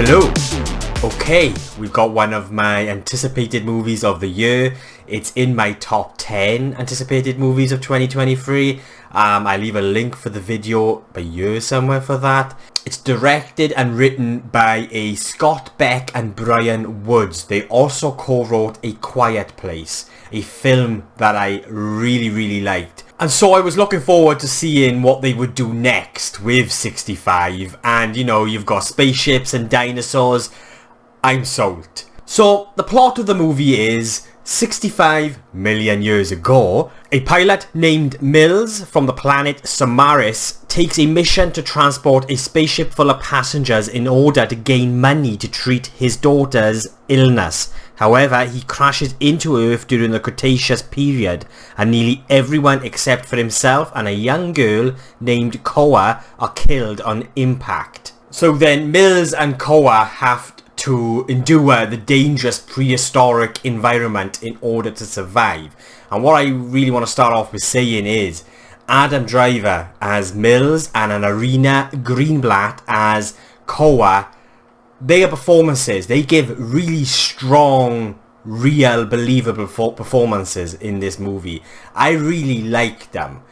Hello! Okay, we've got one of my anticipated movies of the year. It's in my top 10 anticipated movies of 2023. I leave a link for the video by year somewhere for that. It's directed and written by Scott Beck and Brian Woods. They also co-wrote A Quiet Place, a film that I really liked. And so I was looking forward to seeing what they would do next with 65. And you know, you've got spaceships and dinosaurs. I'm sold. So the plot of the movie is 65 million years ago, a pilot named Mills from the planet Samaris takes a mission to transport a spaceship full of passengers in order to gain money to treat his daughter's illness. However, he crashes into Earth during the Cretaceous period, and nearly everyone except for himself and a young girl named Koa are killed on impact. So then Mills and Koa have to endure the dangerous prehistoric environment in order to survive. And what I really want to start off with saying is Adam Driver as Mills and Arena Greenblatt as Koa, their performances, they give really strong, real, believable performances in this movie. I really like them.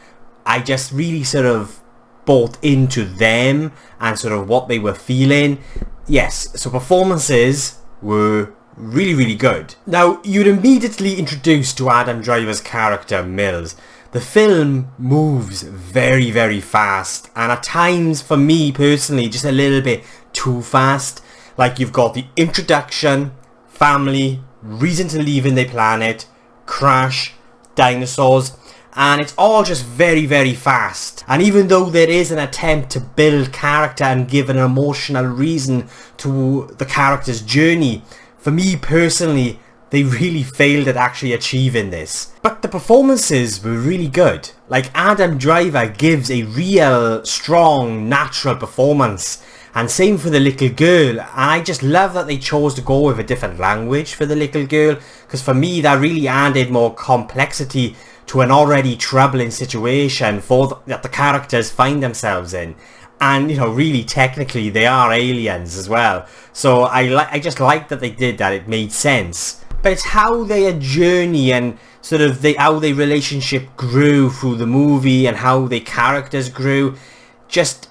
I just really sort of bought into them and sort of what they were feeling. Yes, so performances were really good. Now, you're immediately introduced to Adam Driver's character, Mills. The film moves very fast, and at times, for me personally, just a little bit too fast. Like, you've got the introduction, family, reason to leave in the planet, crash, dinosaurs, and it's all just very fast. And even though there is an attempt to build character and give an emotional reason to the character's journey, for me personally, they really failed at actually achieving this. But the performances were really good. Like, Adam Driver gives a real, strong, natural performance. And same for the little girl. And I just love that they chose to go with a different language for the little girl, because for me that really added more complexity to an already troubling situation that the characters find themselves in. And, you know, really technically they are aliens as well. So I just like that they did that. It made sense. But it's how their journey and sort of how their relationship grew through the movie and how their characters grew just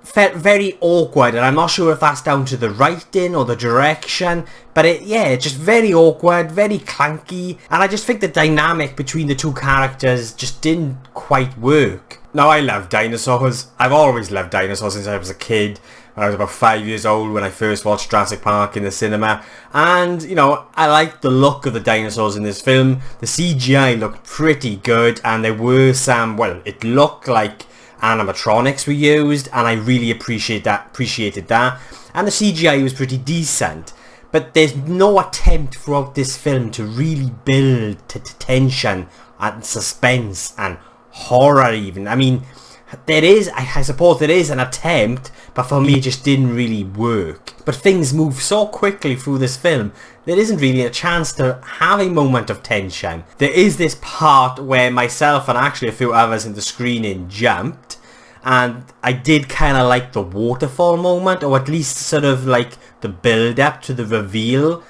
felt very awkward, and I'm not sure if that's down to the writing or the direction, but it's just very awkward, very clunky, and I just think the dynamic between the two characters just didn't quite work. Now, I love dinosaurs. I've always loved dinosaurs since I was a kid. I was about 5 years old when I first watched Jurassic Park in the cinema, and you know, I liked the look of the dinosaurs in this film. The CGI looked pretty good, and there were some, well, it looked like animatronics were used, and I really appreciated that, and the CGI was pretty decent. But there's no attempt throughout this film to really build tension and suspense and horror even. I mean, there is, I suppose there is an attempt, but for me it just didn't really work. But things move so quickly through this film, there isn't really a chance to have a moment of tension. There is this part where myself and actually a few others in the screening jumped, and I did kind of like the waterfall moment, or at least sort of like the build up to the reveal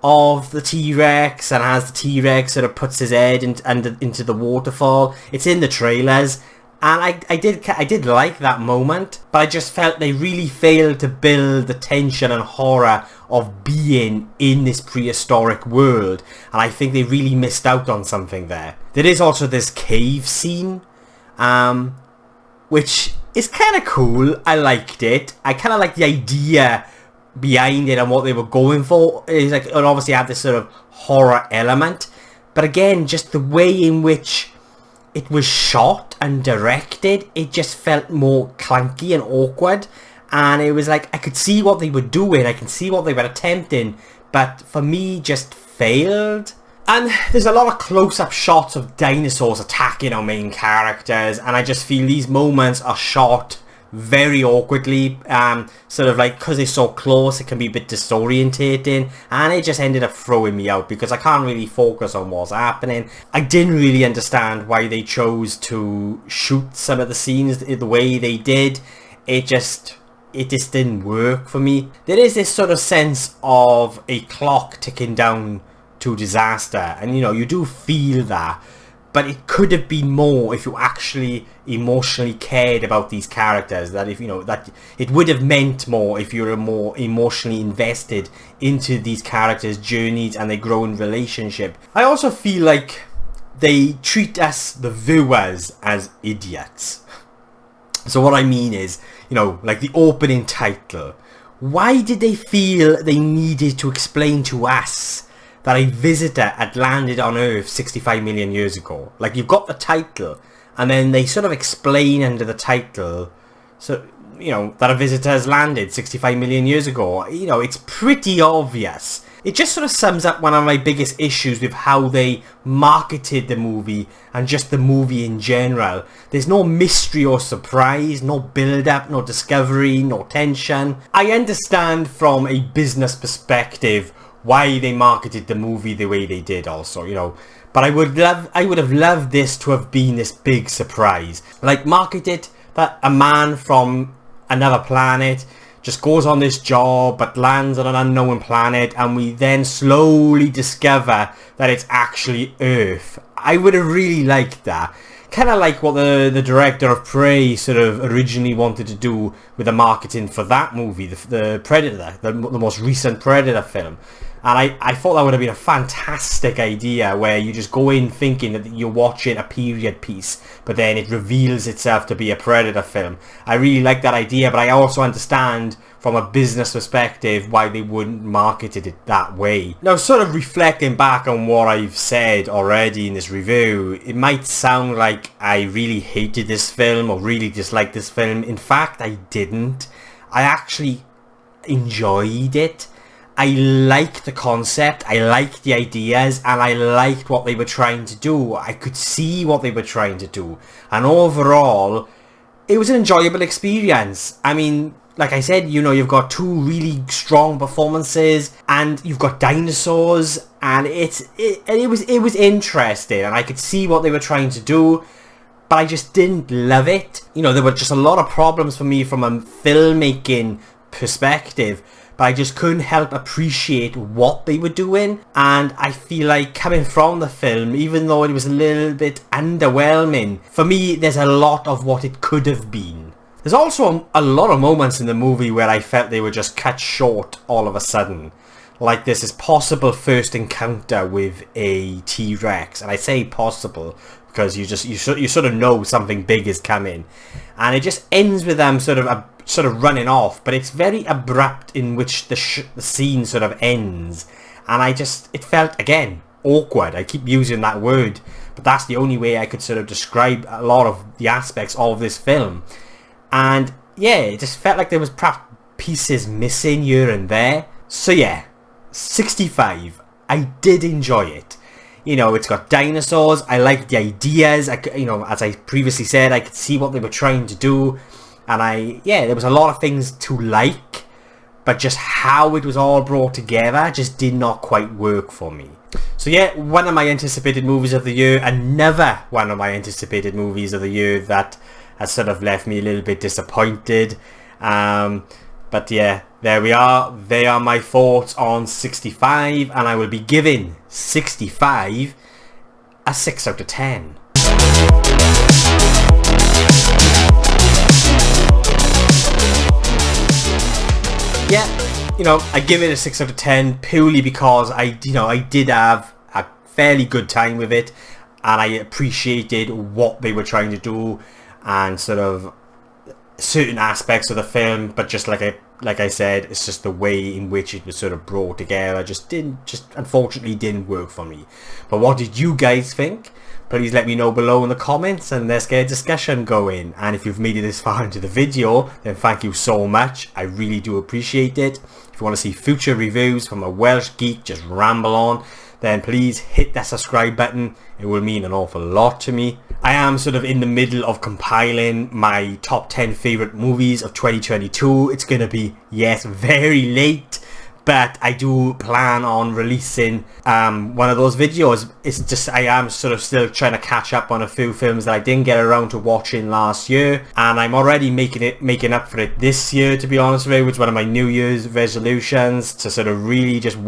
of the T-Rex, and as the T-Rex sort of puts his head into the waterfall. It's in the trailers. And I did like that moment, but I just felt they really failed to build the tension and horror of being in this prehistoric world, and I think they really missed out on something there. There is also this cave scene, which is kind of cool. I liked it. I kind of like the idea behind it and what they were going for. It's like, it obviously had this sort of horror element, but again, just the way in which it was shot and directed, it just felt more clunky and awkward, and it was like I could see what they were doing, I can see what they were attempting, but for me just failed. And there's a lot of close-up shots of dinosaurs attacking our main characters, and I just feel these moments are shot very awkwardly, sort of like, because they're so close it can be a bit disorientating, and it just ended up throwing me out because I can't really focus on what's happening. I didn't really understand why they chose to shoot some of the scenes the way they did. It just it just didn't work for me. There is this sort of sense of a clock ticking down to disaster, and you know, you do feel that, but it could have been more if you actually emotionally cared about these characters. That if you know, that it would have meant more if you were more emotionally invested into these characters' journeys and their growing relationship. I also feel like they treat us, the viewers, as idiots. So what I mean is, you know, like the opening title. Why did they feel they needed to explain to us that a visitor had landed on Earth 65 million years ago? Like, you've got the title, and then they sort of explain under the title, so, you know, that a visitor has landed 65 million years ago. You know, it's pretty obvious. It just sort of sums up one of my biggest issues with how they marketed the movie and just the movie in general. There's no mystery or surprise, no build-up, no discovery, no tension. I understand from a business perspective why they marketed the movie the way they did also, you know. But I would have loved this to have been this big surprise. Like, market it that a man from another planet just goes on this job but lands on an unknown planet, and we then slowly discover that it's actually Earth. I would have really liked that. Kind of like what the director of Prey sort of originally wanted to do with the marketing for that movie, the Predator, the most recent Predator film. And I thought that would have been a fantastic idea, where you just go in thinking that you're watching a period piece, but then it reveals itself to be a Predator film. I really like that idea, but I also understand from a business perspective why they wouldn't marketed it that way. Now, sort of reflecting back on what I've said already in this review, it might sound like I really hated this film or really disliked this film. In fact, I didn't. I actually enjoyed it. I liked the concept, I liked the ideas, and I liked what they were trying to do. I could see what they were trying to do. And overall, it was an enjoyable experience. I mean, like I said, you know, you've got two really strong performances, and you've got dinosaurs, and it was interesting, and I could see what they were trying to do, but I just didn't love it. You know, there were just a lot of problems for me from a filmmaking perspective, but I just couldn't help appreciate what they were doing. And I feel like, coming from the film, even though it was a little bit underwhelming, for me there's a lot of what it could have been. There's also a lot of moments in the movie where I felt they were just cut short all of a sudden. Like, there's this possible first encounter with a T-Rex, and I say possible because you sort of know something big is coming, and it just ends with them sort of running off, but it's very abrupt in which the scene sort of ends, and it felt, again, awkward. I keep using that word, but that's the only way I could sort of describe a lot of the aspects of this film. And yeah, it just felt like there was perhaps pieces missing here and there. So yeah, 65. I did enjoy it. You know, it's got dinosaurs. I like the ideas. You know, as I previously said, I could see what they were trying to do. And there was a lot of things to like, but just how it was all brought together just did not quite work for me. So yeah, one of my anticipated movies of the year, another one of my anticipated movies of the year that has sort of left me a little bit disappointed. But yeah, there we are. They are my thoughts on 65, and I will be giving 65 a 6 out of 10. Yeah, you know, I give it a 6 out of 10 purely because I did have a fairly good time with it, and I appreciated what they were trying to do and sort of certain aspects of the film, but just like I said, it's just the way in which it was sort of brought together just unfortunately didn't work for me. But what did you guys think? Please let me know below in the comments, and let's get a discussion going. And if you've made it this far into the video, then thank you so much. I really do appreciate it. If you want to see future reviews from a Welsh geek just ramble on, then please hit that subscribe button. It will mean an awful lot to me. I am sort of in the middle of compiling my top 10 favourite movies of 2022. It's going to be, yes, very late, but I do plan on releasing one of those videos. It's just I am sort of still trying to catch up on a few films that I didn't get around to watching last year, and I'm already making up for it this year, to be honest with you. It's one of my New Year's resolutions to sort of really just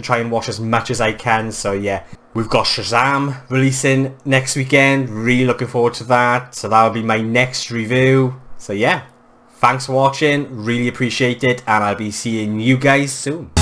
try and watch as much as I can. So yeah, we've got Shazam releasing next weekend, really looking forward to that, so that'll be my next review. So yeah, thanks for watching, really appreciate it, and I'll be seeing you guys soon.